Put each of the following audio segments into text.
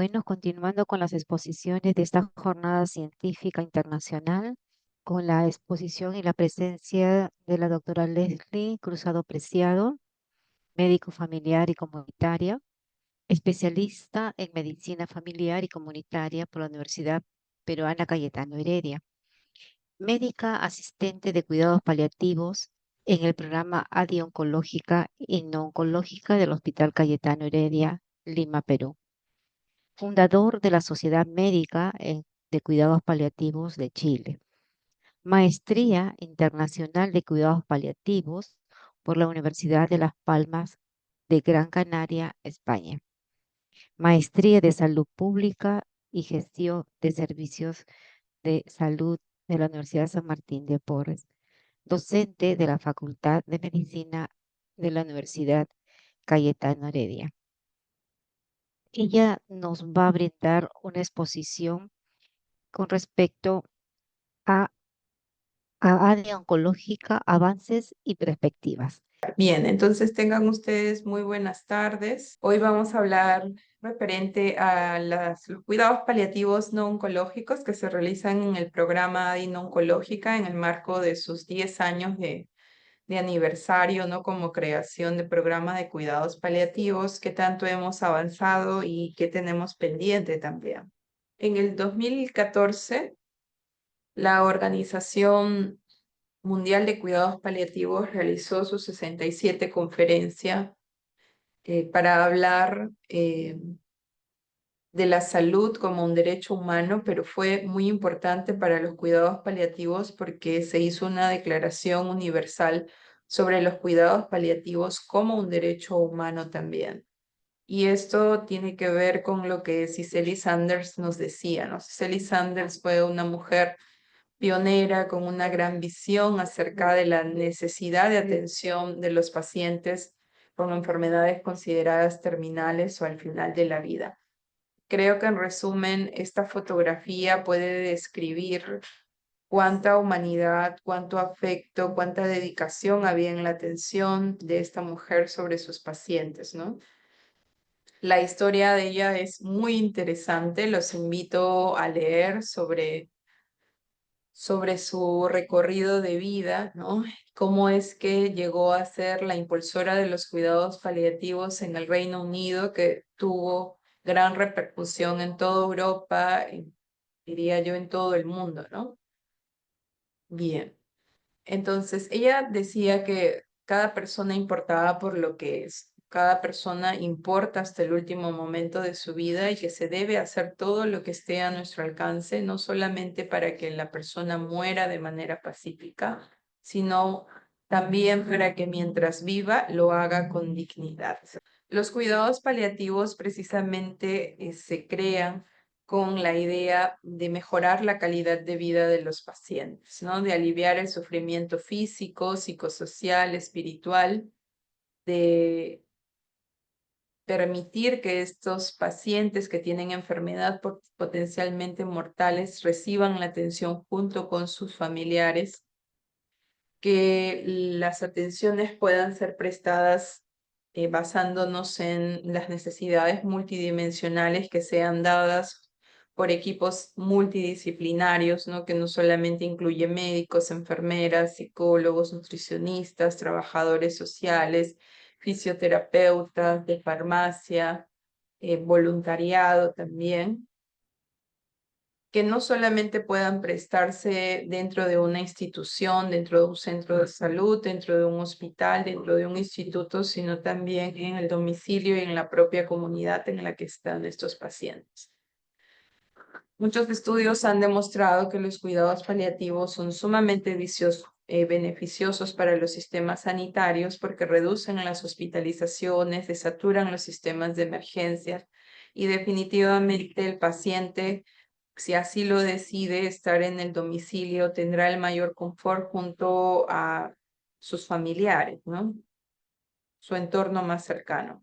Bueno, continuando con las exposiciones de esta jornada científica internacional, con la exposición y la presencia de la doctora Leslie Cruzado Preciado, médico familiar y comunitaria, especialista en medicina familiar y comunitaria por la Universidad Peruana Cayetano Heredia, médica asistente de cuidados paliativos en el programa ADI Oncológica y No Oncológica del Hospital Cayetano Heredia, Lima, Perú, fundador de la Sociedad Médica de Cuidados Paliativos de Chile, Maestría Internacional de Cuidados Paliativos por la Universidad de Las Palmas de Gran Canaria, España, Maestría de Salud Pública y Gestión de Servicios de Salud de la Universidad San Martín de Porres, docente de la Facultad de Medicina de la Universidad Cayetano Heredia. Ella nos va a brindar una exposición con respecto a, área oncológica, avances y perspectivas. Bien, entonces tengan ustedes muy buenas tardes. Hoy vamos a hablar referente a los cuidados paliativos no oncológicos que se realizan en el programa ADI no oncológica en el marco de sus 10 años de aniversario, ¿no? Como creación de programa de cuidados paliativos, qué tanto hemos avanzado y qué tenemos pendiente también. En el 2014, la Organización Mundial de Cuidados Paliativos realizó su 67 conferencia para hablar de la salud como un derecho humano, pero fue muy importante para los cuidados paliativos porque se hizo una declaración universal sobre los cuidados paliativos como un derecho humano también. Y esto tiene que ver con lo que Cicely Sanders nos decía, ¿no? Cicely Sanders fue una mujer pionera con una gran visión acerca de la necesidad de atención de los pacientes con enfermedades consideradas terminales o al final de la vida. Creo que en resumen, esta fotografía puede describir cuánta humanidad, cuánto afecto, cuánta dedicación había en la atención de esta mujer sobre sus pacientes, ¿no? La historia de ella es muy interesante, los invito a leer sobre su recorrido de vida, ¿no? Cómo es que llegó a ser la impulsora de los cuidados paliativos en el Reino Unido, que tuvo gran repercusión en toda Europa, diría yo, en todo el mundo, ¿no? Bien. Entonces, ella decía que cada persona importaba por lo que es. Cada persona importa hasta el último momento de su vida y que se debe hacer todo lo que esté a nuestro alcance, no solamente para que la persona muera de manera pacífica, sino también para que mientras viva lo haga con dignidad. Los cuidados paliativos precisamente se crean con la idea de mejorar la calidad de vida de los pacientes, ¿no? De aliviar el sufrimiento físico, psicosocial, espiritual, de permitir que estos pacientes que tienen enfermedad potencialmente mortales reciban la atención junto con sus familiares, que las atenciones puedan ser prestadas basándonos en las necesidades multidimensionales que sean dadas por equipos multidisciplinarios, ¿no? Que no solamente incluye médicos, enfermeras, psicólogos, nutricionistas, trabajadores sociales, fisioterapeutas de farmacia, voluntariado también, que no solamente puedan prestarse dentro de una institución, dentro de un centro de salud, dentro de un hospital, dentro de un instituto, sino también en el domicilio y en la propia comunidad en la que están estos pacientes. Muchos estudios han demostrado que los cuidados paliativos son sumamente beneficiosos para los sistemas sanitarios porque reducen las hospitalizaciones, desaturan los sistemas de emergencia y definitivamente el paciente, si así lo decide, estar en el domicilio, tendrá el mayor confort junto a sus familiares, ¿no? Su entorno más cercano.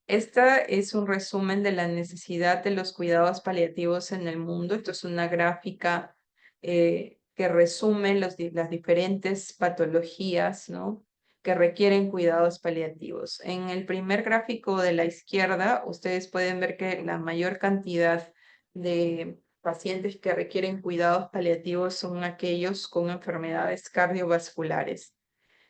Esta es un resumen de la necesidad de los cuidados paliativos en el mundo. Esto es una gráfica que resume las diferentes patologías, ¿no? que requieren cuidados paliativos. En el primer gráfico de la izquierda, ustedes pueden ver que la mayor cantidad de pacientes que requieren cuidados paliativos son aquellos con enfermedades cardiovasculares.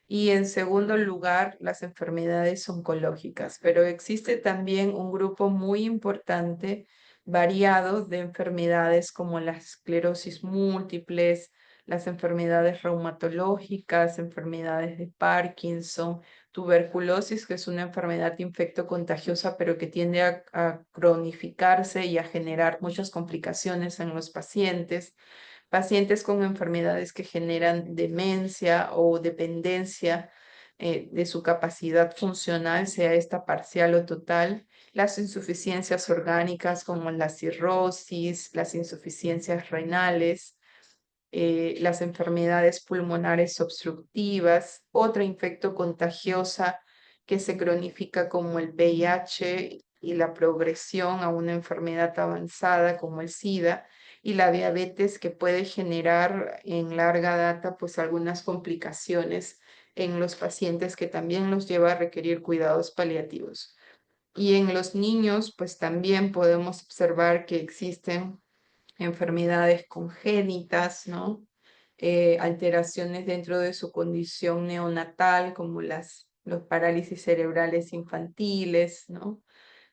Y en segundo lugar, las enfermedades oncológicas. Pero existe también un grupo muy importante, variado, de enfermedades como la esclerosis múltiples, las enfermedades reumatológicas, enfermedades de Parkinson, tuberculosis, que es una enfermedad infectocontagiosa, pero que tiende a cronificarse y a generar muchas complicaciones en los pacientes, pacientes con enfermedades que generan demencia o dependencia de su capacidad funcional, sea esta parcial o total, las insuficiencias orgánicas como la cirrosis, las insuficiencias renales, las enfermedades pulmonares obstructivas, otra infecto contagiosa que se cronifica como el VIH y la progresión a una enfermedad avanzada como el SIDA, y la diabetes, que puede generar en larga data pues algunas complicaciones en los pacientes, que también los lleva a requerir cuidados paliativos. Y en los niños pues también podemos observar que existen enfermedades congénitas, ¿no? Alteraciones dentro de su condición neonatal, como los parálisis cerebrales infantiles, ¿no?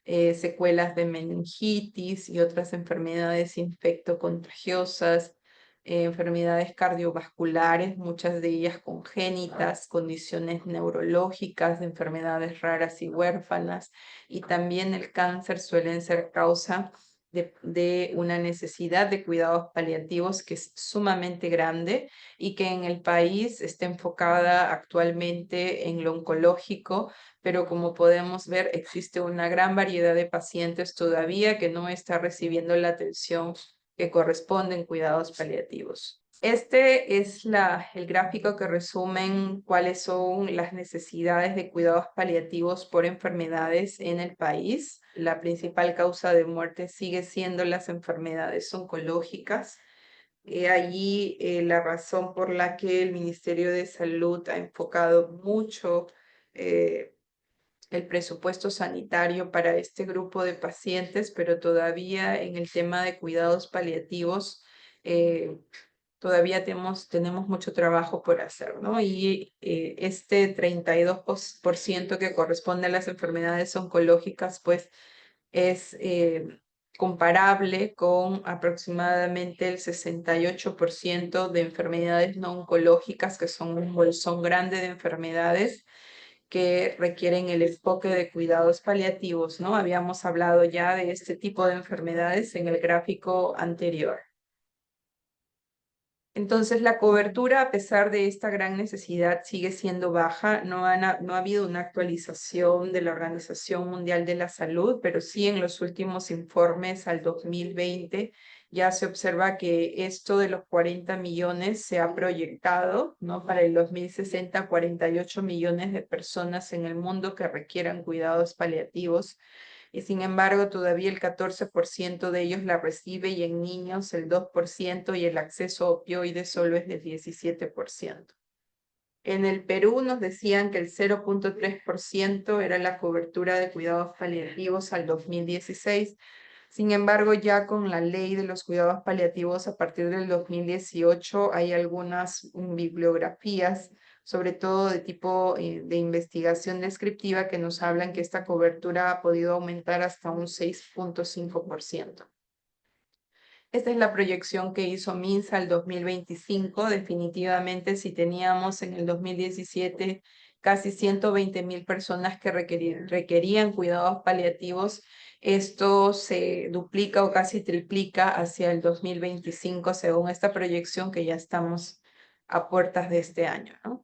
Secuelas de meningitis y otras enfermedades infectocontagiosas, enfermedades cardiovasculares, muchas de ellas congénitas, condiciones neurológicas, enfermedades raras y huérfanas, y también el cáncer suelen ser causa de una necesidad de cuidados paliativos que es sumamente grande y que en el país está enfocada actualmente en lo oncológico, pero como podemos ver, existe una gran variedad de pacientes todavía que no está recibiendo la atención que corresponde en cuidados paliativos. Este es el gráfico que resumen cuáles son las necesidades de cuidados paliativos por enfermedades en el país. La principal causa de muerte sigue siendo las enfermedades oncológicas. Allí la razón por la que el Ministerio de Salud ha enfocado mucho eh, el presupuesto sanitario para este grupo de pacientes, pero todavía en el tema de cuidados paliativos, todavía tenemos mucho trabajo por hacer, ¿no? Y este 32% que corresponde a las enfermedades oncológicas, pues es comparable con aproximadamente el 68% de enfermedades no oncológicas, que son un bolsón grande de enfermedades que requieren el enfoque de cuidados paliativos, ¿no? Habíamos hablado ya de este tipo de enfermedades en el gráfico anterior. Entonces, la cobertura, a pesar de esta gran necesidad, sigue siendo baja. No ha habido una actualización de la Organización Mundial de la Salud, pero sí en los últimos informes al 2020 ya se observa que esto de los 40 millones se ha proyectado, ¿no? Para el 2060, 48 millones de personas en el mundo que requieran cuidados paliativos, y sin embargo todavía el 14% de ellos la recibe, y en niños el 2%, y el acceso a opioides solo es del 17%. En el Perú nos decían que el 0,3% era la cobertura de cuidados paliativos al 2016. Sin embargo, ya con la ley de los cuidados paliativos a partir del 2018 hay algunas bibliografías, sobre todo de tipo de investigación descriptiva, que nos hablan que esta cobertura ha podido aumentar hasta un 6,5%. Esta es la proyección que hizo MINSA al 2025. Definitivamente, si teníamos en el 2017 casi 120.000 personas que requerían cuidados paliativos, esto se duplica o casi triplica hacia el 2025, según esta proyección que ya estamos a puertas de este año, ¿no?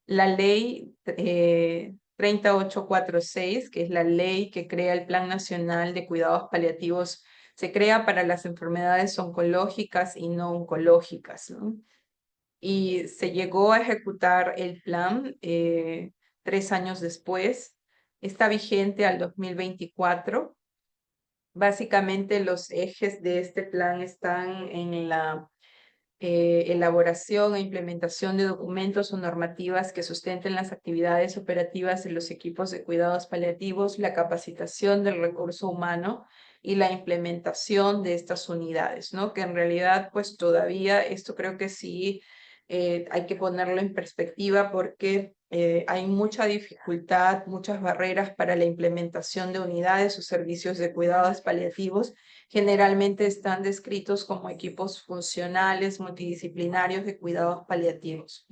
La ley 3846, que es la ley que crea el Plan Nacional de Cuidados Paliativos, se crea para las enfermedades oncológicas y no oncológicas, ¿no? Y se llegó a ejecutar el plan 3 años después. Está vigente al 2024. Básicamente los ejes de este plan están en la elaboración e implementación de documentos o normativas que sustenten las actividades operativas de los equipos de cuidados paliativos, la capacitación del recurso humano y la implementación de estas unidades, ¿no? Que en realidad, pues todavía esto creo que sí hay que ponerlo en perspectiva porque hay mucha dificultad, muchas barreras para la implementación de unidades o servicios de cuidados paliativos. Generalmente están descritos como equipos funcionales multidisciplinarios de cuidados paliativos.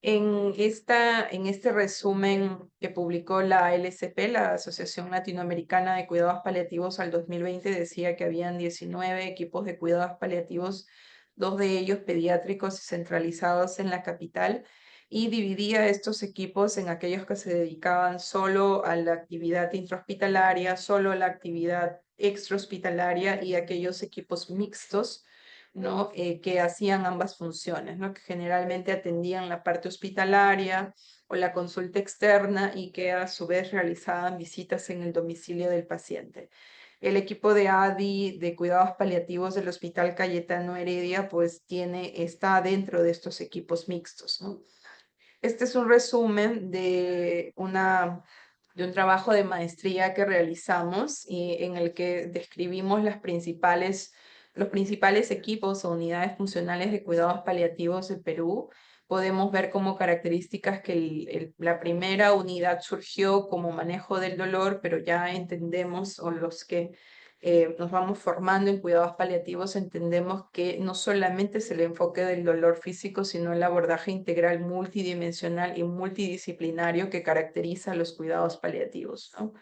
En este resumen que publicó la LCP, la Asociación Latinoamericana de Cuidados Paliativos al 2020, decía que habían 19 equipos de cuidados paliativos, 2 de ellos pediátricos y centralizados en la capital, y dividía estos equipos en aquellos que se dedicaban solo a la actividad intrahospitalaria, solo a la actividad extrahospitalaria y aquellos equipos mixtos, ¿no? Que hacían ambas funciones, ¿no? Que generalmente atendían la parte hospitalaria o la consulta externa y que a su vez realizaban visitas en el domicilio del paciente. El equipo de ADI de cuidados paliativos del Hospital Cayetano Heredia pues está dentro de estos equipos mixtos, ¿no? Este es un resumen de un trabajo de maestría que realizamos y en el que describimos los principales equipos o unidades funcionales de cuidados paliativos de Perú. Podemos ver como características que la primera unidad surgió como manejo del dolor, pero ya entendemos, o los que nos vamos formando en cuidados paliativos, entendemos que no solamente es el enfoque del dolor físico, sino el abordaje integral multidimensional y multidisciplinario que caracteriza los cuidados paliativos, ¿no?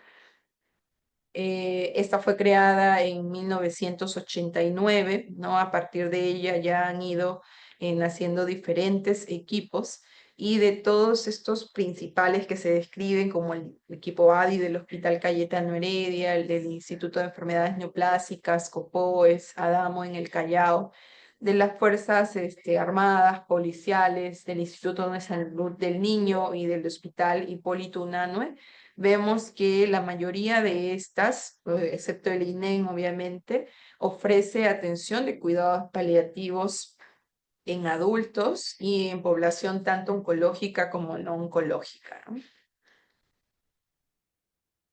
Esta fue creada en 1989, ¿no? A partir de ella ya han ido naciendo diferentes equipos y de todos estos principales que se describen como el equipo ADI del Hospital Cayetano Heredia, el del Instituto de Enfermedades Neoplásicas, COPOES, ADAMO en el Callao, de las Fuerzas Armadas, policiales, del Instituto de Salud del Niño y del Hospital Hipólito Unanue, vemos que la mayoría de estas, excepto el INEM obviamente, ofrece atención de cuidados paliativos en adultos y en población tanto oncológica como no oncológica, ¿no?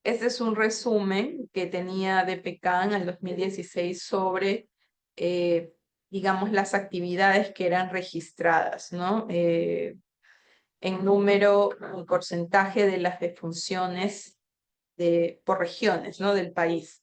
Este es un resumen que tenía DPCAN en el 2016 sobre, digamos, las actividades que eran registradas, ¿no? En número, en porcentaje de las defunciones por regiones, ¿no? Del país.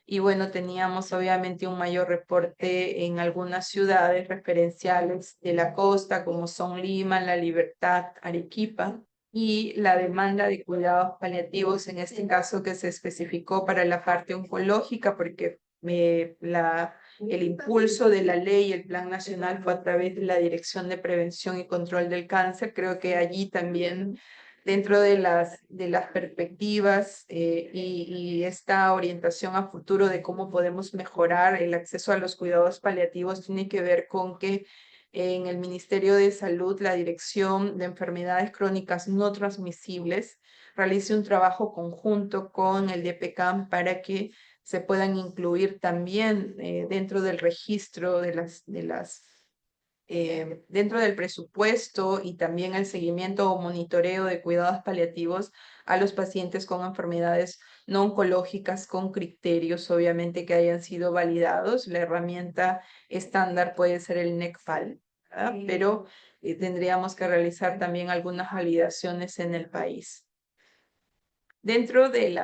Y bueno, teníamos obviamente un mayor reporte en algunas ciudades referenciales de la costa, como son Lima, La Libertad, Arequipa, y la demanda de cuidados paliativos, en este caso que se especificó para la parte oncológica, porque el impulso de la ley y el Plan Nacional fue a través de la Dirección de Prevención y Control del Cáncer. Creo que allí también dentro de las perspectivas y esta orientación a futuro de cómo podemos mejorar el acceso a los cuidados paliativos tiene que ver con que en el Ministerio de Salud, la Dirección de Enfermedades Crónicas No Transmisibles realice un trabajo conjunto con el DPCAM para que se puedan incluir también dentro del registro dentro del presupuesto y también el seguimiento o monitoreo de cuidados paliativos a los pacientes con enfermedades no oncológicas con criterios obviamente que hayan sido validados. La herramienta estándar puede ser el NECFAL, ¿verdad? Pero tendríamos que realizar también algunas validaciones en el país. Dentro del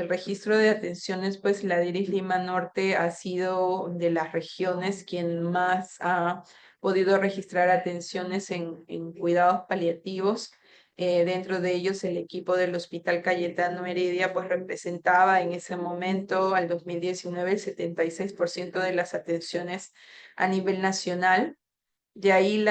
registro de atenciones, pues la DIRIS Lima Norte ha sido de las regiones quien más ha podido registrar atenciones en cuidados paliativos. Dentro de ellos, el equipo del Hospital Cayetano Heredia, pues representaba en ese momento, al 2019, el 76% de las atenciones a nivel nacional. De ahí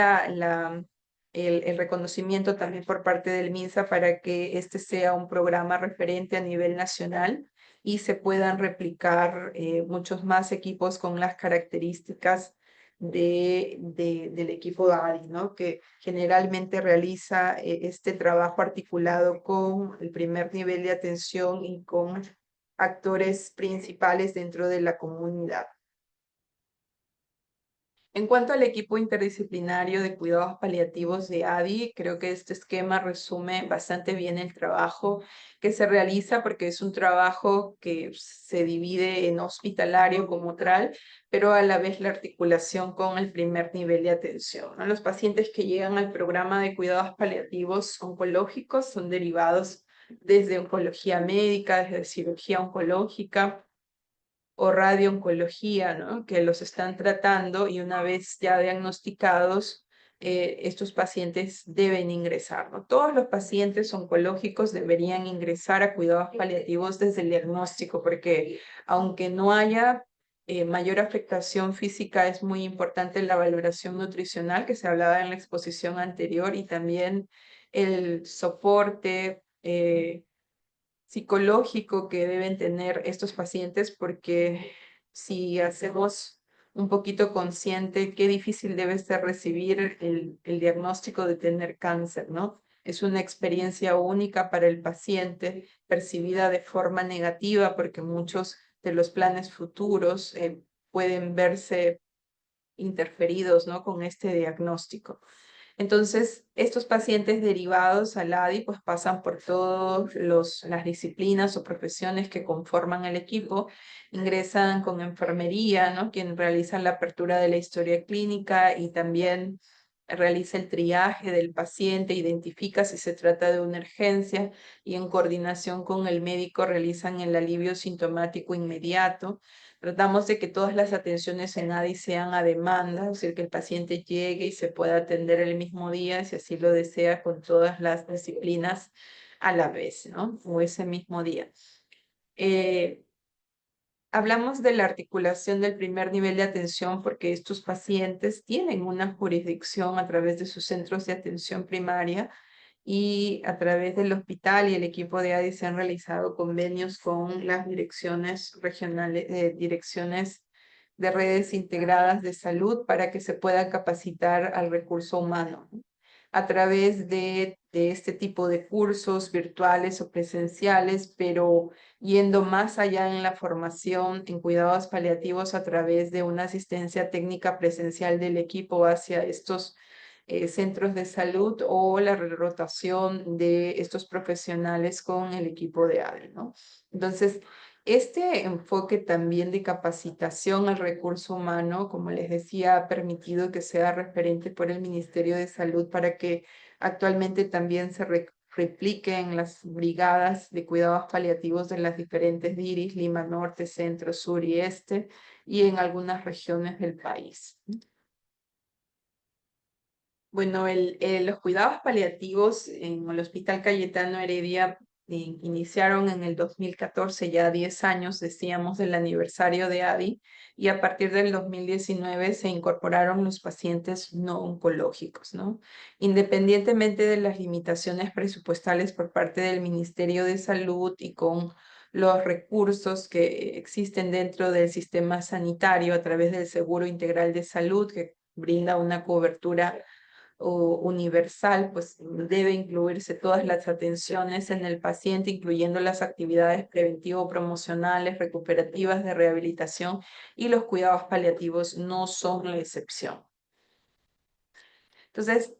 el reconocimiento también por parte del MINSA para que este sea un programa referente a nivel nacional y se puedan replicar muchos más equipos con las características del equipo ADI, ¿no? Que generalmente realiza este trabajo articulado con el primer nivel de atención y con actores principales dentro de la comunidad. En cuanto al equipo interdisciplinario de cuidados paliativos de ADI, creo que este esquema resume bastante bien el trabajo que se realiza porque es un trabajo que se divide en hospitalario como tal, pero a la vez la articulación con el primer nivel de atención, ¿no? Los pacientes que llegan al programa de cuidados paliativos oncológicos son derivados desde oncología médica, desde cirugía oncológica o radiooncología, ¿no? Que los están tratando y una vez ya diagnosticados, estos pacientes deben ingresar, ¿no? Todos los pacientes oncológicos deberían ingresar a cuidados paliativos desde el diagnóstico, porque aunque no haya mayor afectación física, es muy importante la valoración nutricional que se hablaba en la exposición anterior y también el soporte psicológico que deben tener estos pacientes, porque si hacemos un poquito consciente qué difícil debe ser recibir el diagnóstico de tener cáncer, ¿no? Es una experiencia única para el paciente, percibida de forma negativa, porque muchos de los planes futuros pueden verse interferidos, ¿no? Con este diagnóstico. Entonces, estos pacientes derivados al ADI pues pasan por todas las disciplinas o profesiones que conforman el equipo, ingresan con enfermería, ¿no? Quien realiza la apertura de la historia clínica y también realiza el triaje del paciente, identifica si se trata de una urgencia y en coordinación con el médico realizan el alivio sintomático inmediato. Tratamos de que todas las atenciones en ADI sean a demanda, es decir, que el paciente llegue y se pueda atender el mismo día, si así lo desea, con todas las disciplinas a la vez, ¿no? O ese mismo día. Hablamos de la articulación del primer nivel de atención porque estos pacientes tienen una jurisdicción a través de sus centros de atención primaria y a través del hospital y el equipo de ADI se han realizado convenios con las direcciones regionales, direcciones de redes integradas de salud para que se pueda capacitar al recurso humano, ¿no? A través de este tipo de cursos virtuales o presenciales, pero yendo más allá en la formación en cuidados paliativos a través de una asistencia técnica presencial del equipo hacia estos centros de salud o la rotación de estos profesionales con el equipo de ADE, ¿no? Entonces, este enfoque también de capacitación al recurso humano, como les decía, ha permitido que sea referente por el Ministerio de Salud para que actualmente también se replique en las brigadas de cuidados paliativos de las diferentes DIRIS, Lima Norte, Centro, Sur y Este, y en algunas regiones del país. Bueno, los cuidados paliativos en el Hospital Cayetano Heredia iniciaron en el 2014, ya 10 años, decíamos, del aniversario de ADI, y a partir del 2019 se incorporaron los pacientes no oncológicos, ¿no? Independientemente de las limitaciones presupuestales por parte del Ministerio de Salud y con los recursos que existen dentro del sistema sanitario a través del Seguro Integral de Salud, que brinda una cobertura o universal, pues debe incluirse todas las atenciones en el paciente, incluyendo las actividades preventivo-promocionales, recuperativas, de rehabilitación, y los cuidados paliativos no son la excepción. Entonces,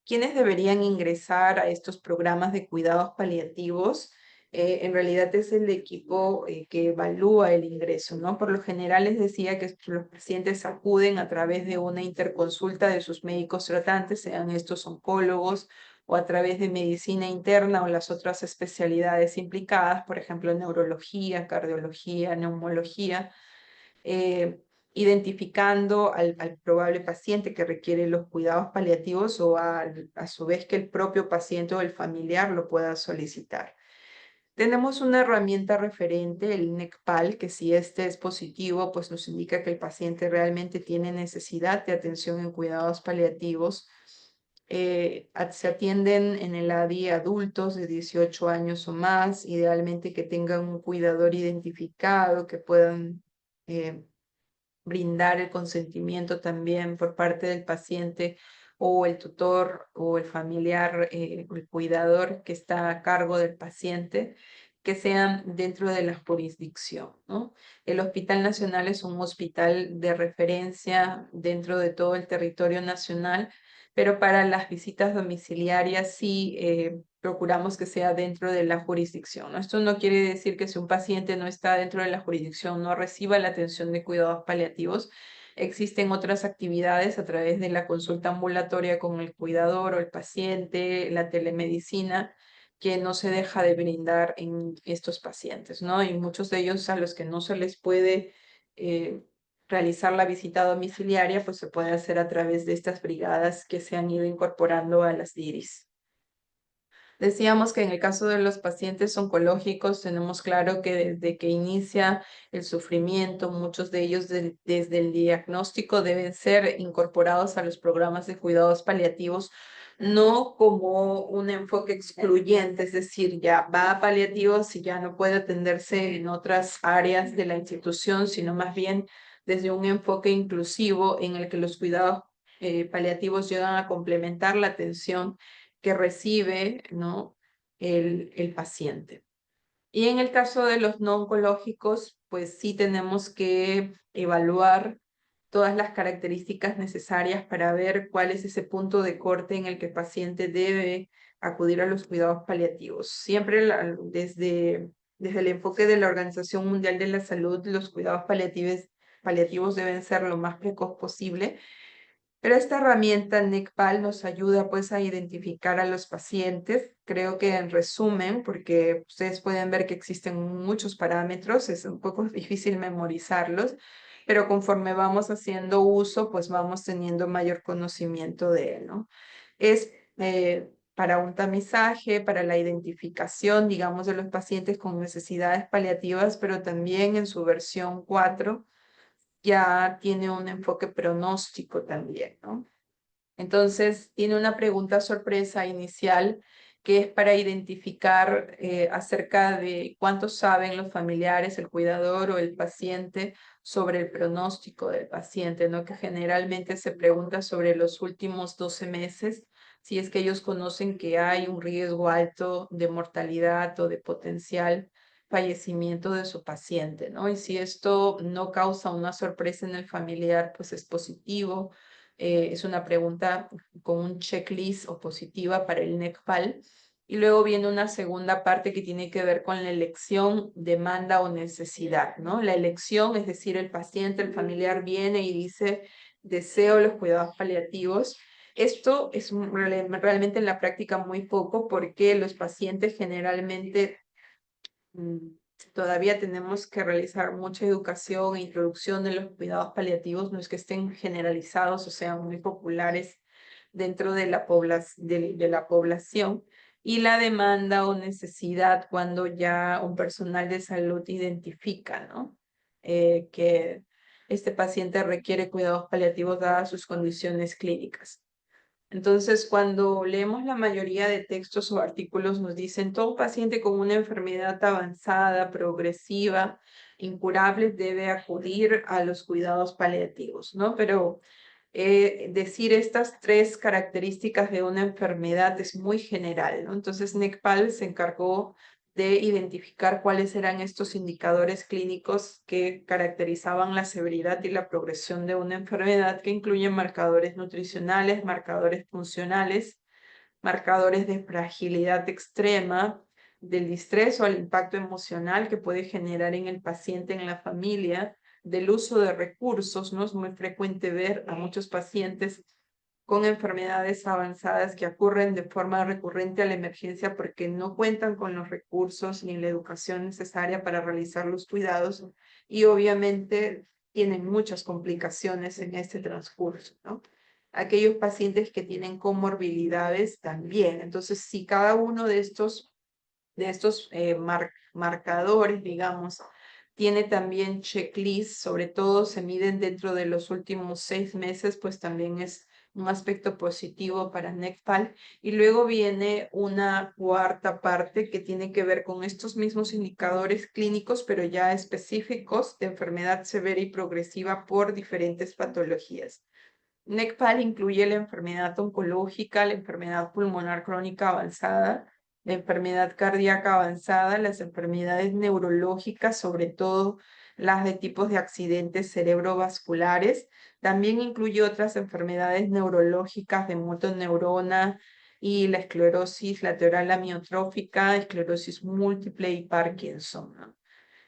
¿quiénes deberían ingresar a estos programas de cuidados paliativos? En realidad es el equipo que evalúa el ingreso, ¿no? Por lo general les decía que los pacientes acuden a través de una interconsulta de sus médicos tratantes, sean estos oncólogos o a través de medicina interna o las otras especialidades implicadas, por ejemplo, neurología, cardiología, neumología, eh, identificando al probable paciente que requiere los cuidados paliativos o a su vez que el propio paciente o el familiar lo pueda solicitar. Tenemos una herramienta referente, el NECPAL, que si este es positivo, pues nos indica que el paciente realmente tiene necesidad de atención en cuidados paliativos. Se atienden en el ADI adultos de 18 años o más, idealmente que tengan un cuidador identificado, que puedan brindar el consentimiento también por parte del paciente o el tutor o el familiar, el cuidador que está a cargo del paciente. que sean dentro de la jurisdicción, ¿no? El Hospital Nacional es un hospital de referencia dentro de todo el territorio nacional, pero para las visitas domiciliarias sí procuramos que sea dentro de la jurisdicción, ¿no? Esto no quiere decir que si un paciente no está dentro de la jurisdicción no reciba la atención de cuidados paliativos. Existen otras actividades a través de la consulta ambulatoria con el cuidador o el paciente, la telemedicina, que no se deja de brindar en estos pacientes, ¿no? Y muchos de ellos a los que no se les puede eh, realizar la visita domiciliaria, pues se puede hacer a través de estas brigadas que se han ido incorporando a las DIRIS. Decíamos que en el caso de los pacientes oncológicos tenemos claro que desde que inicia el sufrimiento, muchos de ellos desde el diagnóstico deben ser incorporados a los programas de cuidados paliativos, no como un enfoque excluyente, es decir, ya va a paliativos y ya no puede atenderse en otras áreas de la institución, sino más bien desde un enfoque inclusivo en el que los cuidados paliativos llegan a complementar la atención que recibe, ¿no? el paciente. Y en el caso de los no oncológicos, pues sí tenemos que evaluar todas las características necesarias para ver cuál es ese punto de corte en el que el paciente debe acudir a los cuidados paliativos. Siempre desde el enfoque de la Organización Mundial de la Salud, los cuidados paliativos deben ser lo más precoz posible, pero esta herramienta NECPAL nos ayuda pues a identificar a los pacientes. Creo que en resumen, porque ustedes pueden ver que existen muchos parámetros, es un poco difícil memorizarlos, pero conforme vamos haciendo uso, pues vamos teniendo mayor conocimiento de él, ¿no? Es para un tamizaje, para la identificación, digamos, de los pacientes con necesidades paliativas, pero también en su versión 4 ya tiene un enfoque pronóstico también, ¿no? Entonces, tiene una pregunta sorpresa inicial que es para identificar acerca de cuánto saben los familiares, el cuidador o el paciente sobre el pronóstico del paciente, ¿no? Que generalmente se pregunta sobre los últimos 12 meses, si es que ellos conocen que hay un riesgo alto de mortalidad o de potencial fallecimiento de su paciente, ¿no? Y si esto no causa una sorpresa en el familiar, pues es positivo. Es una pregunta con un checklist o positiva para el NECPAL. Y luego viene una segunda parte que tiene que ver con la elección, demanda o necesidad, ¿no? La elección, es decir, el paciente, el familiar viene y dice, deseo los cuidados paliativos. Esto es realmente en la práctica muy poco porque los pacientes generalmente todavía tenemos que realizar mucha educación e introducción de los cuidados paliativos, no es que estén generalizados o sean muy populares dentro de de la población. Y la demanda o necesidad cuando ya un personal de salud identifica, ¿no? Que este paciente requiere cuidados paliativos dadas sus condiciones clínicas. Entonces, cuando leemos la mayoría de textos o artículos, nos dicen, todo paciente con una enfermedad avanzada, progresiva, incurable, debe acudir a los cuidados paliativos, ¿no? Pero decir estas tres características de una enfermedad es muy general, ¿no? Entonces, NECPAL se encargó de identificar cuáles eran estos indicadores clínicos que caracterizaban la severidad y la progresión de una enfermedad, que incluyen marcadores nutricionales, marcadores funcionales, marcadores de fragilidad extrema, del distrés o el impacto emocional que puede generar en el paciente, en la familia, del uso de recursos. No es muy frecuente ver a muchos pacientes con enfermedades avanzadas que ocurren de forma recurrente a la emergencia porque no cuentan con los recursos ni la educación necesaria para realizar los cuidados y obviamente tienen muchas complicaciones en este transcurso, ¿no? Aquellos pacientes que tienen comorbilidades también. Entonces, si cada uno de estos marcadores, digamos, tiene también checklist, sobre todo se miden dentro de los últimos 6 meses, pues también es un aspecto positivo para NECPAL. Y luego viene una cuarta parte que tiene que ver con estos mismos indicadores clínicos, pero ya específicos de enfermedad severa y progresiva por diferentes patologías. NECPAL incluye la enfermedad oncológica, la enfermedad pulmonar crónica avanzada, la enfermedad cardíaca avanzada, las enfermedades neurológicas, sobre todo las de tipos de accidentes cerebrovasculares. También incluye otras enfermedades neurológicas de motoneurona y la esclerosis lateral amiotrófica, esclerosis múltiple y Parkinson, ¿no?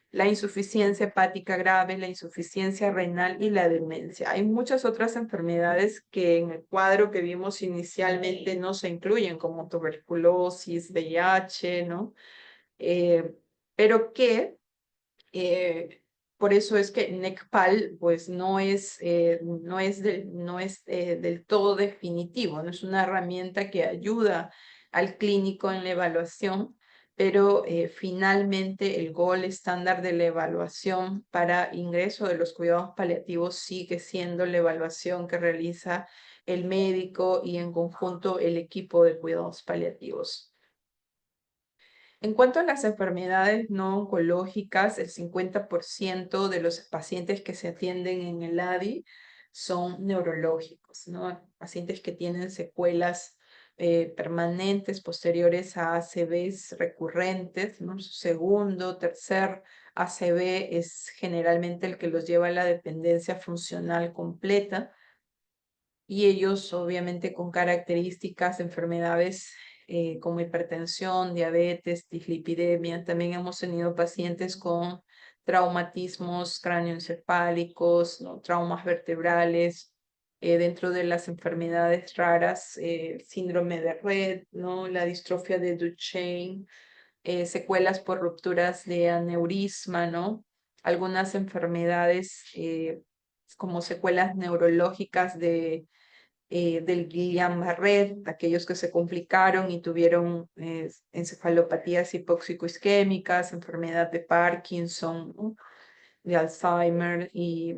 La insuficiencia hepática grave, la insuficiencia renal y la demencia. Hay muchas otras enfermedades que en el cuadro que vimos inicialmente no se incluyen, como tuberculosis, VIH, ¿no? Eh, pero que eh, por eso es que NECPAL pues no es del todo definitivo, no es una herramienta que ayuda al clínico en la evaluación, pero finalmente el gol estándar de la evaluación para ingreso de los cuidados paliativos sigue siendo la evaluación que realiza el médico y en conjunto el equipo de cuidados paliativos. En cuanto a las enfermedades no oncológicas, el 50% de los pacientes que se atienden en el ADI son neurológicos, ¿no? Pacientes que tienen secuelas permanentes posteriores a ACVs recurrentes, ¿no? Su segundo, tercer ACV es generalmente el que los lleva a la dependencia funcional completa y ellos obviamente con características de enfermedades como hipertensión, diabetes, dislipidemia. También hemos tenido pacientes con traumatismos cráneoencefálicos, ¿no? Traumas vertebrales. Dentro de las enfermedades raras, síndrome de Rett, ¿no? La distrofia de Duchenne, secuelas por rupturas de aneurisma, ¿no? Algunas enfermedades como secuelas neurológicas del Guillain-Barré, aquellos que se complicaron y tuvieron encefalopatías hipóxico-isquémicas, enfermedad de Parkinson, ¿no? De Alzheimer y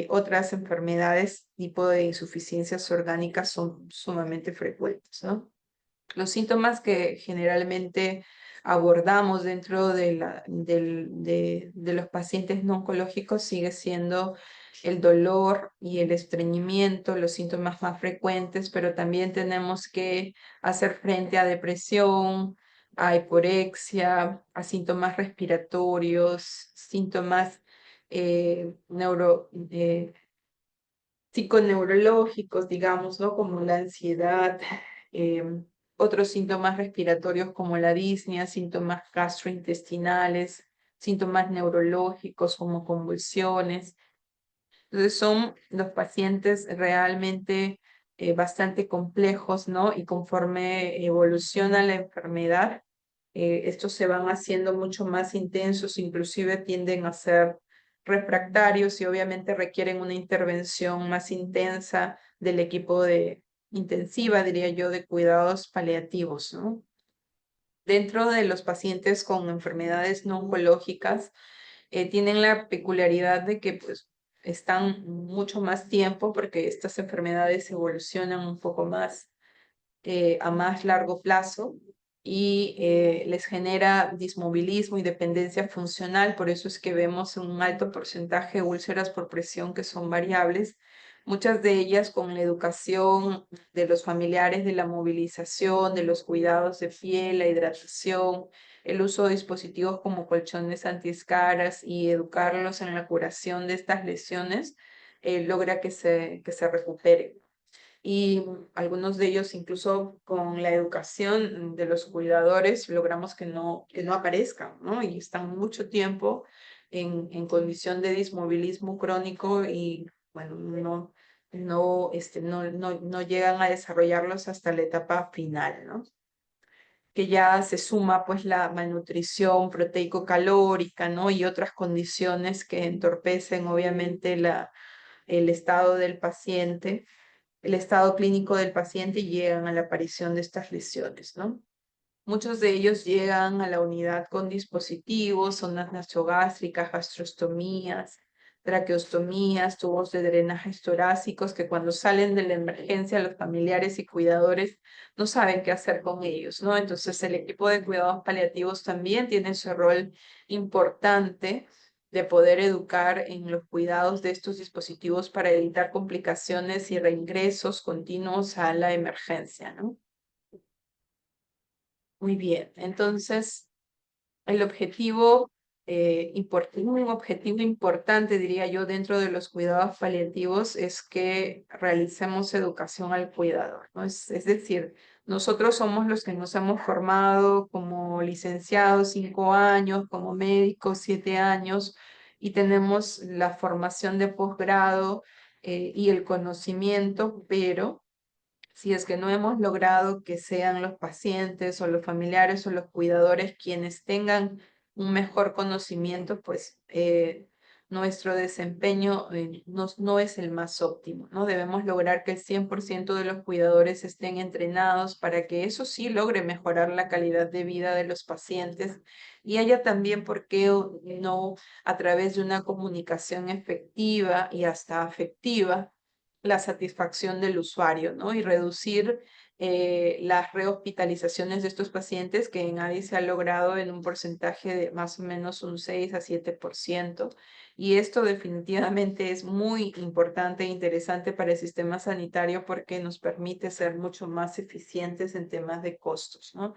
otras enfermedades tipo de insuficiencias orgánicas son sumamente frecuentes, ¿no? Los síntomas que generalmente abordamos dentro de los pacientes no oncológicos sigue siendo el dolor y el estreñimiento, los síntomas más frecuentes, pero también tenemos que hacer frente a depresión, a hiporexia, a síntomas respiratorios, síntomas psiconeurológicos, digamos, ¿no? Como la ansiedad, otros síntomas respiratorios como la disnea, síntomas gastrointestinales, síntomas neurológicos como convulsiones. Entonces son los pacientes realmente bastante complejos, ¿no? Y conforme evoluciona la enfermedad, estos se van haciendo mucho más intensos, inclusive tienden a ser refractarios y obviamente requieren una intervención más intensa del equipo de intensiva, diría yo, de cuidados paliativos, ¿no? Dentro de los pacientes con enfermedades no oncológicas, tienen la peculiaridad de que pues están mucho más tiempo porque estas enfermedades evolucionan un poco más a más largo plazo y les genera dismovilismo y dependencia funcional. Por eso es que vemos un alto porcentaje de úlceras por presión que son variables, muchas de ellas con la educación de los familiares, de la movilización, de los cuidados de piel, la hidratación, el uso de dispositivos como colchones antiescaras y educarlos en la curación de estas lesiones, logra que se recuperen y algunos de ellos incluso con la educación de los cuidadores logramos que no aparezcan, ¿no? Y están mucho tiempo en condición de dismovilismo crónico y, bueno, no llegan a desarrollarlos hasta la etapa final, ¿no? Que ya se suma pues la malnutrición proteico-calórica, ¿no? Y otras condiciones que entorpecen obviamente el estado del paciente, el estado clínico del paciente y llegan a la aparición de estas lesiones, ¿no? Muchos de ellos llegan a la unidad con dispositivos, sondas nasogástricas, gastrostomías, traqueostomías, tubos de drenajes torácicos que cuando salen de la emergencia los familiares y cuidadores no saben qué hacer con ellos, ¿no? Entonces el equipo de cuidados paliativos también tiene su rol importante de poder educar en los cuidados de estos dispositivos para evitar complicaciones y reingresos continuos a la emergencia, ¿no? Muy bien, entonces el objetivo, un objetivo importante, diría yo, dentro de los cuidados paliativos es que realicemos educación al cuidador, ¿no? Es decir, nosotros somos los que nos hemos formado como licenciados 5 años, como médicos 7 años, y tenemos la formación de posgrado, y el conocimiento, pero si es que no hemos logrado que sean los pacientes o los familiares o los cuidadores quienes tengan un mejor conocimiento, pues nuestro desempeño no es el más óptimo, ¿no? Debemos lograr que el 100% de los cuidadores estén entrenados para que eso sí logre mejorar la calidad de vida de los pacientes y haya también, ¿por qué no, a través de una comunicación efectiva y hasta afectiva? La satisfacción del usuario, ¿no? Y reducir las rehospitalizaciones de estos pacientes que en ADI se ha logrado en un porcentaje de más o menos un 6 a 7%. Y esto definitivamente es muy importante e interesante para el sistema sanitario porque nos permite ser mucho más eficientes en temas de costos, ¿no?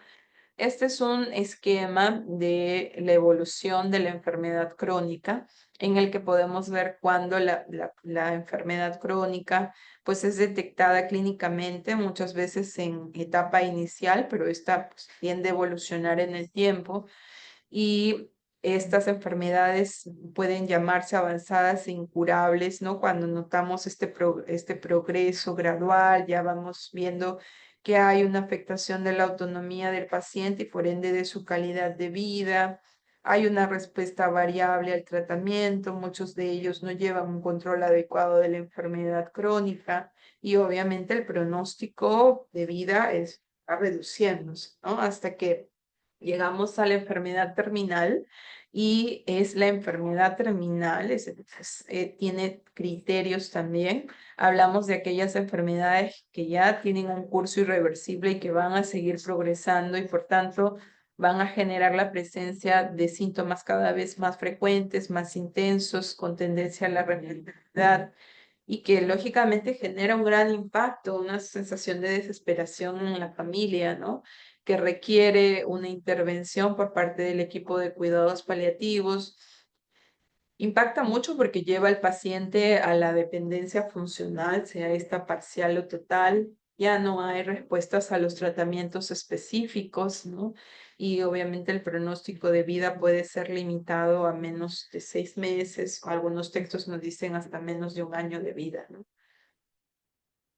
Este es un esquema de la evolución de la enfermedad crónica en el que podemos ver cuando la enfermedad crónica pues es detectada clínicamente, muchas veces en etapa inicial, pero esta pues, tiende a evolucionar en el tiempo y estas enfermedades pueden llamarse avanzadas e incurables, ¿no? Cuando notamos este progreso gradual, ya vamos viendo que hay una afectación de la autonomía del paciente y por ende de su calidad de vida. Hay una respuesta variable al tratamiento, muchos de ellos no llevan un control adecuado de la enfermedad crónica y obviamente el pronóstico de vida va reduciéndose, ¿no? Hasta que llegamos a la enfermedad terminal y es la enfermedad terminal, tiene criterios también. Hablamos de aquellas enfermedades que ya tienen un curso irreversible y que van a seguir progresando y por tanto van a generar la presencia de síntomas cada vez más frecuentes, más intensos, con tendencia a la repetitividad y que lógicamente genera un gran impacto, una sensación de desesperación en la familia, ¿no? Que requiere una intervención por parte del equipo de cuidados paliativos. Impacta mucho porque lleva al paciente a la dependencia funcional, sea esta parcial o total. Ya no hay respuestas a los tratamientos específicos, ¿no? Y obviamente el pronóstico de vida puede ser limitado a menos de 6 meses. Algunos textos nos dicen hasta menos de un año de vida, ¿no?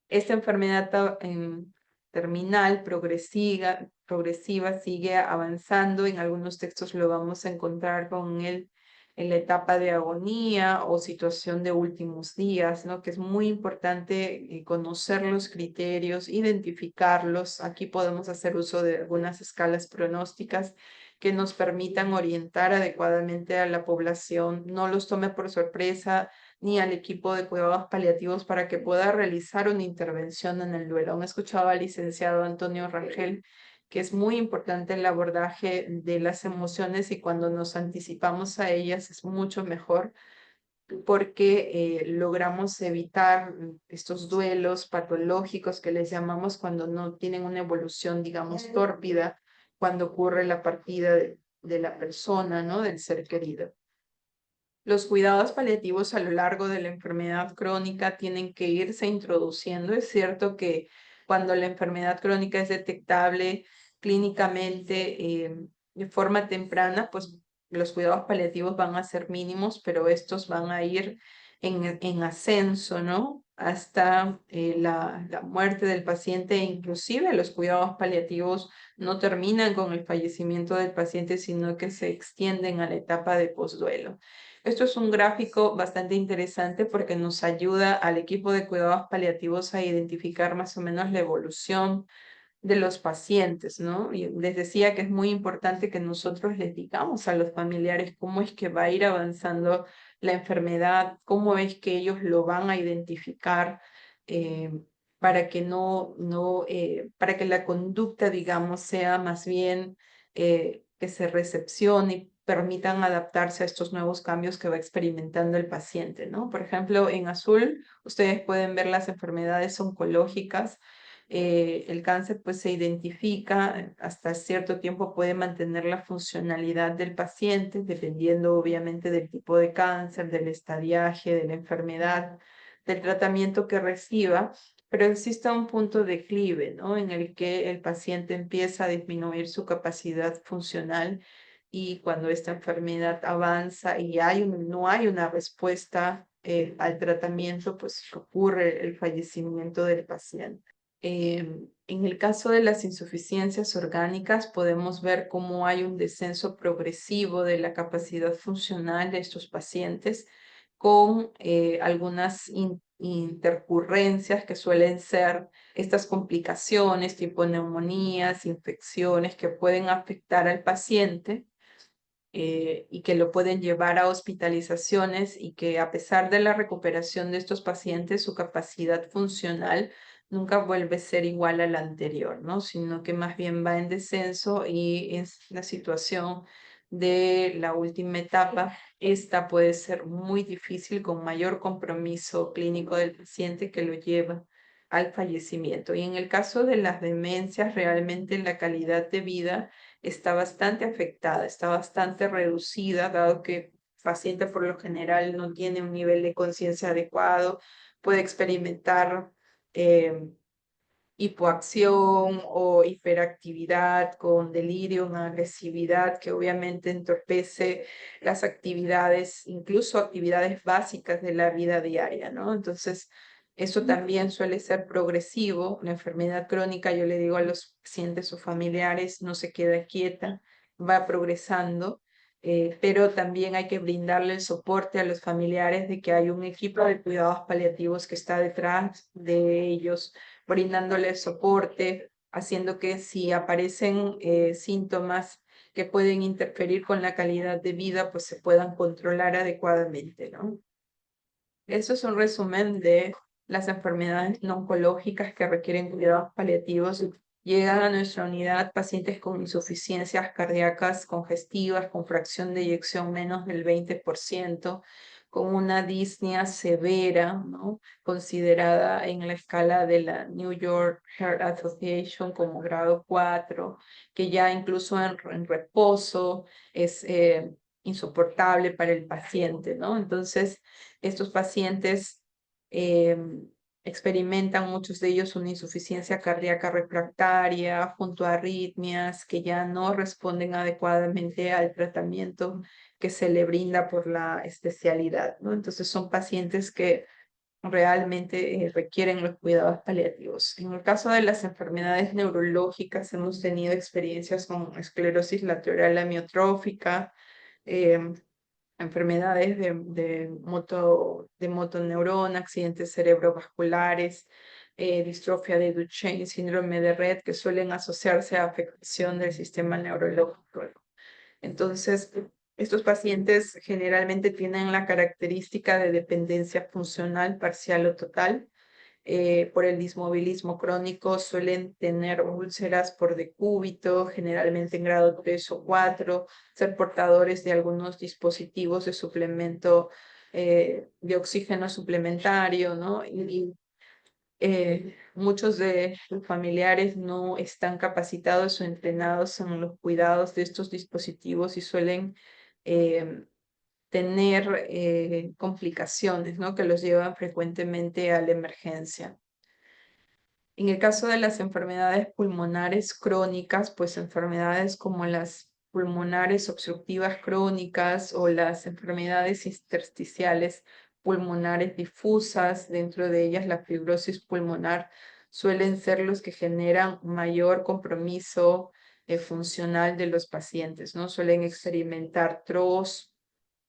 Esta enfermedad terminal progresiva sigue avanzando. En algunos textos lo vamos a encontrar con él en la etapa de agonía o situación de últimos días, ¿no? Que es muy importante conocer los criterios, identificarlos. Aquí podemos hacer uso de algunas escalas pronósticas que nos permitan orientar adecuadamente a la población, no los tome por sorpresa ni al equipo de cuidados paliativos para que pueda realizar una intervención en el duelo. Aún escuchaba al licenciado Antonio Rangel que es muy importante el abordaje de las emociones y cuando nos anticipamos a ellas es mucho mejor porque logramos evitar estos duelos patológicos que les llamamos cuando no tienen una evolución, digamos, tórpida, cuando ocurre la partida de la persona, ¿no? Del ser querido. Los cuidados paliativos a lo largo de la enfermedad crónica tienen que irse introduciendo. Es cierto que cuando la enfermedad crónica es detectable clínicamente de forma temprana, pues los cuidados paliativos van a ser mínimos, pero estos van a ir en ascenso, ¿no? Hasta la muerte del paciente e inclusive los cuidados paliativos no terminan con el fallecimiento del paciente, sino que se extienden a la etapa de posduelo. Esto es un gráfico bastante interesante porque nos ayuda al equipo de cuidados paliativos a identificar más o menos la evolución de los pacientes, ¿no? Y les decía que es muy importante que nosotros les digamos a los familiares cómo es que va a ir avanzando la enfermedad, cómo es que ellos lo van a identificar eh, para que para que la conducta, digamos, sea más bien que se recepcione y permitan adaptarse a estos nuevos cambios que va experimentando el paciente, ¿no? Por ejemplo, en azul ustedes pueden ver las enfermedades oncológicas el cáncer pues se identifica, hasta cierto tiempo puede mantener la funcionalidad del paciente, dependiendo obviamente del tipo de cáncer, del estadiaje, de la enfermedad, del tratamiento que reciba, pero existe un punto de declive, ¿no? En el que el paciente empieza a disminuir su capacidad funcional y cuando esta enfermedad avanza y no hay una respuesta al tratamiento, pues ocurre el fallecimiento del paciente. En el caso de las insuficiencias orgánicas, podemos ver cómo hay un descenso progresivo de la capacidad funcional de estos pacientes con algunas intercurrencias que suelen ser estas complicaciones tipo neumonías, infecciones que pueden afectar al paciente y que lo pueden llevar a hospitalizaciones y que a pesar de la recuperación de estos pacientes, su capacidad funcional nunca vuelve a ser igual a la anterior, ¿no? Sino que más bien va en descenso y es la situación de la última etapa. Esta puede ser muy difícil con mayor compromiso clínico del paciente que lo lleva al fallecimiento. Y en el caso de las demencias, realmente la calidad de vida está bastante afectada, está bastante reducida, dado que el paciente por lo general no tiene un nivel de conciencia adecuado, puede experimentar eh, hipoacción o hiperactividad con delirio, una agresividad que obviamente entorpece las actividades, incluso actividades básicas de la vida diaria, ¿no? Entonces, eso también suele ser progresivo. La enfermedad crónica, yo le digo a los pacientes o familiares, no se queda quieta, va progresando. Pero también hay que brindarle el soporte a los familiares de que hay un equipo de cuidados paliativos que está detrás de ellos brindándole soporte, haciendo que si aparecen síntomas que pueden interferir con la calidad de vida, pues se puedan controlar adecuadamente, ¿no? Eso es un resumen de las enfermedades no oncológicas que requieren cuidados paliativos. Llegan a nuestra unidad pacientes con insuficiencias cardíacas congestivas, con fracción de eyección menos del 20%, con una disnea severa, ¿no? Considerada en la escala de la New York Heart Association como grado 4, que ya incluso en reposo es insoportable para el paciente, ¿no? Entonces, estos pacientes eh, experimentan muchos de ellos una insuficiencia cardíaca refractaria junto a arritmias que ya no responden adecuadamente al tratamiento que se le brinda por la especialidad, ¿no? Entonces son pacientes que realmente requieren los cuidados paliativos. En el caso de las enfermedades neurológicas, hemos tenido experiencias con esclerosis lateral amiotrófica, em, enfermedades de motoneurona, accidentes cerebrovasculares, distrofia de Duchenne, síndrome de Rett, que suelen asociarse a afectación del sistema neurológico. Entonces, estos pacientes generalmente tienen la característica de dependencia funcional parcial o total, por el dismovilismo crónico suelen tener úlceras por decúbito, generalmente en grado 3 o 4, ser portadores de algunos dispositivos de suplemento de oxígeno suplementario, ¿no? Muchos de los familiares no están capacitados o entrenados en los cuidados de estos dispositivos y suelen eh, tener complicaciones, ¿no? Que los llevan frecuentemente a la emergencia. En el caso de las enfermedades pulmonares crónicas, pues enfermedades como las pulmonares obstructivas crónicas o las enfermedades intersticiales pulmonares difusas, dentro de ellas la fibrosis pulmonar, suelen ser los que generan mayor compromiso funcional de los pacientes, ¿no? Suelen experimentar tos,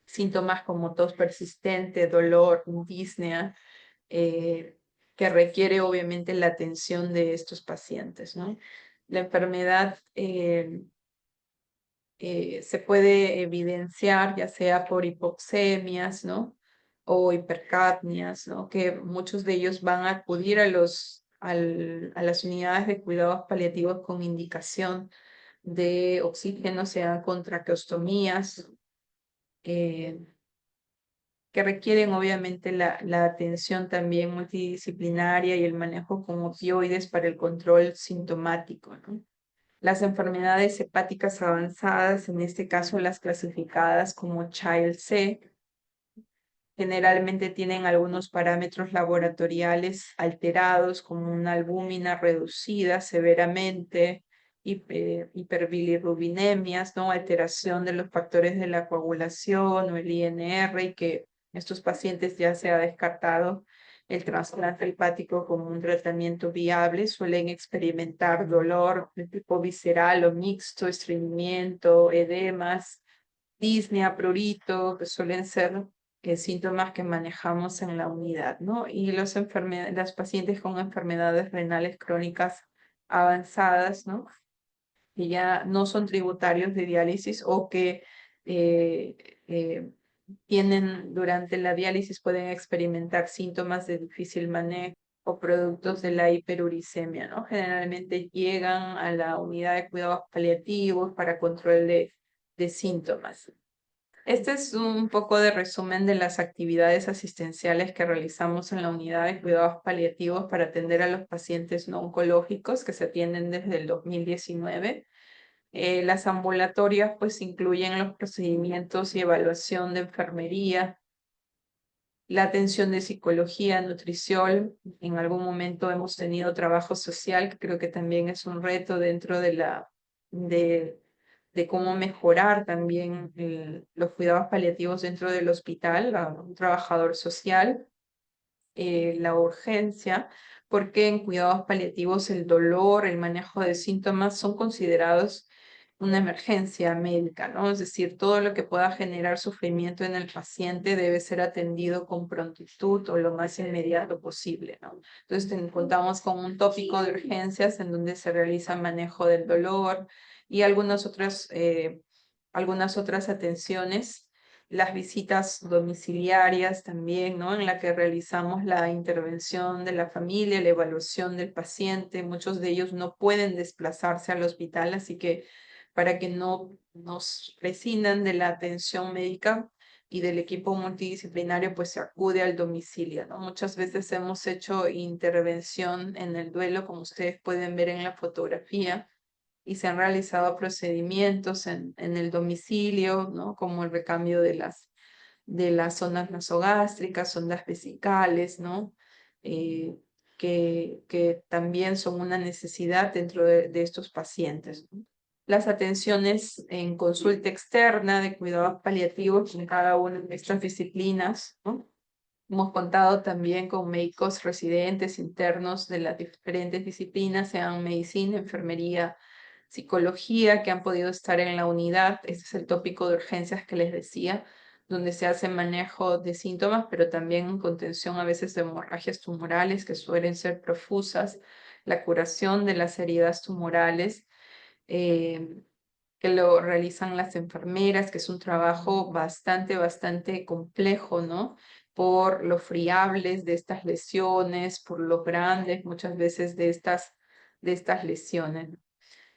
síntomas como tos persistente, dolor, disnea, eh, que requiere obviamente la atención de estos pacientes, ¿no? La enfermedad se puede evidenciar ya sea por hipoxemias, ¿no? O hipercapnias, ¿no? Que muchos de ellos van a acudir a las unidades de cuidados paliativos con indicación de oxígeno, sean con traqueostomías, eh, que requieren obviamente la atención también multidisciplinaria y el manejo con opioides para el control sintomático, ¿no? Las enfermedades hepáticas avanzadas, en este caso las clasificadas como Child C, generalmente tienen algunos parámetros laboratoriales alterados, como una albúmina reducida severamente, hiperbilirrubinemias, ¿no? Alteración de los factores de la coagulación o el INR, y que estos pacientes ya se ha descartado el trasplante hepático como un tratamiento viable. Suelen experimentar dolor de tipo visceral o mixto, estreñimiento, edemas, disnea, prurito, que suelen ser síntomas que manejamos en la unidad, ¿no? Y las pacientes con enfermedades renales crónicas avanzadas, ¿no? Que ya no son tributarios de diálisis o que eh, eh, tienen durante la diálisis, pueden experimentar síntomas de difícil manejo o productos de la hiperuricemia, ¿no? Generalmente llegan a la unidad de cuidados paliativos para control de síntomas. Este es un poco de resumen de las actividades asistenciales que realizamos en la unidad de cuidados paliativos para atender a los pacientes no oncológicos que se atienden desde el 2019. Las ambulatorias pues incluyen los procedimientos y evaluación de enfermería, la atención de psicología, nutrición. En algún momento hemos tenido trabajo social, que creo que también es un reto dentro de, de cómo mejorar también los cuidados paliativos dentro del hospital, a un trabajador social, la urgencia, porque en cuidados paliativos el dolor, el manejo de síntomas son considerados una emergencia médica, ¿no? Es decir, todo lo que pueda generar sufrimiento en el paciente debe ser atendido con prontitud o lo más inmediato posible, ¿no? Entonces, contamos con un tópico de urgencias en donde se realiza manejo del dolor y algunas otras atenciones, las visitas domiciliarias también, ¿no? En la que realizamos la intervención de la familia, la evaluación del paciente. Muchos de ellos no pueden desplazarse al hospital, así que para que no nos prescindan de la atención médica y del equipo multidisciplinario, pues se acude al domicilio, ¿no? Muchas veces hemos hecho intervención en el duelo, como ustedes pueden ver en la fotografía, y se han realizado procedimientos en el domicilio, ¿no? Como el recambio de las zonas nasogástricas, sondas vesicales, ¿no? Eh, que también son una necesidad dentro de estos pacientes, ¿no? Las atenciones en consulta externa de cuidados paliativos en cada una de estas disciplinas, ¿no? Hemos contado también con médicos residentes internos de las diferentes disciplinas, sean medicina, enfermería, psicología, que han podido estar en la unidad. Este es el tópico de urgencias que les decía, donde se hace manejo de síntomas, pero también contención a veces de hemorragias tumorales que suelen ser profusas, la curación de las heridas tumorales. eh, que lo realizan las enfermeras, que es un trabajo bastante complejo, ¿no? Por lo friables de estas lesiones, por lo grandes muchas veces de estas lesiones.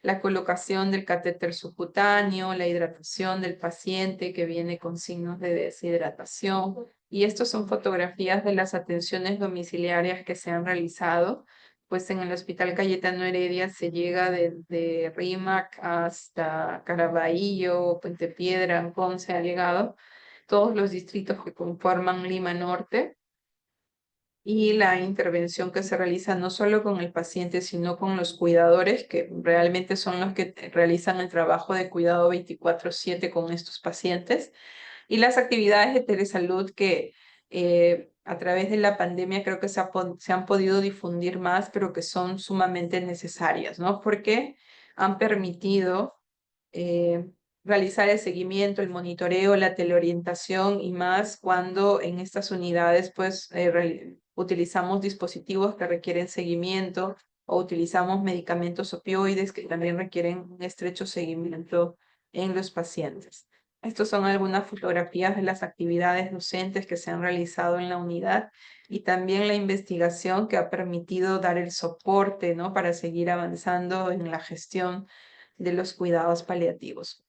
La colocación del catéter subcutáneo, la hidratación del paciente que viene con signos de deshidratación. Y estas son fotografías de las atenciones domiciliarias que se han realizado. Pues en el Hospital Cayetano Heredia se llega desde Rímac hasta Caraballo, Puente Piedra, Ancón, se ha llegado, todos los distritos que conforman Lima Norte, y la intervención que se realiza no solo con el paciente, sino con los cuidadores, que realmente son los que realizan el trabajo de cuidado 24/7 con estos pacientes, y las actividades de telesalud que a través de la pandemia creo que se han podido difundir más, pero que son sumamente necesarias, ¿no? Porque han permitido eh, realizar el seguimiento, el monitoreo, la teleorientación y más cuando en estas unidades pues utilizamos dispositivos que requieren seguimiento o utilizamos medicamentos opioides que también requieren un estrecho seguimiento en los pacientes. Estas son algunas fotografías de las actividades docentes que se han realizado en la unidad y también la investigación que ha permitido dar el soporte, ¿no? Para seguir avanzando en la gestión de los cuidados paliativos.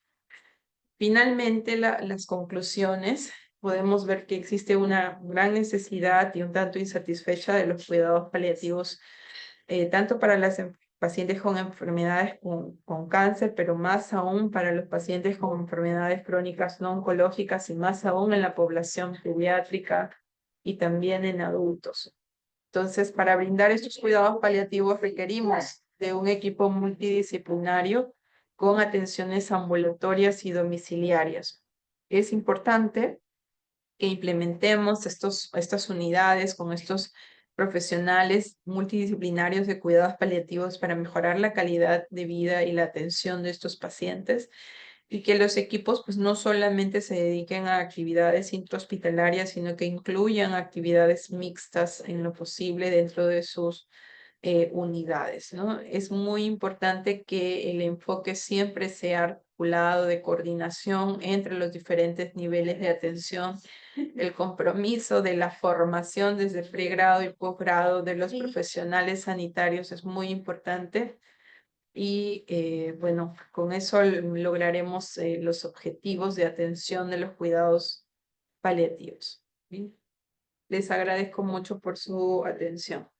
Finalmente, las conclusiones. podemos ver que existe una gran necesidad y un tanto insatisfecha de los cuidados paliativos, tanto para las pacientes con enfermedades con cáncer, pero más aún para los pacientes con enfermedades crónicas no oncológicas y más aún en la población pediátrica y también en adultos. Entonces, para brindar estos cuidados paliativos requerimos de un equipo multidisciplinario con atenciones ambulatorias y domiciliarias. Es importante que implementemos estas unidades con estos profesionales multidisciplinarios de cuidados paliativos para mejorar la calidad de vida y la atención de estos pacientes y que los equipos pues no solamente se dediquen a actividades intrahospitalarias, sino que incluyan actividades mixtas en lo posible dentro de sus unidades, ¿no? Es muy importante que el enfoque siempre sea articulado de coordinación entre los diferentes niveles de atención, el compromiso de la formación desde pregrado y posgrado de los profesionales sanitarios es muy importante y bueno, con eso lograremos los objetivos de atención de los cuidados paliativos. ¿Bien? Les agradezco mucho por su atención.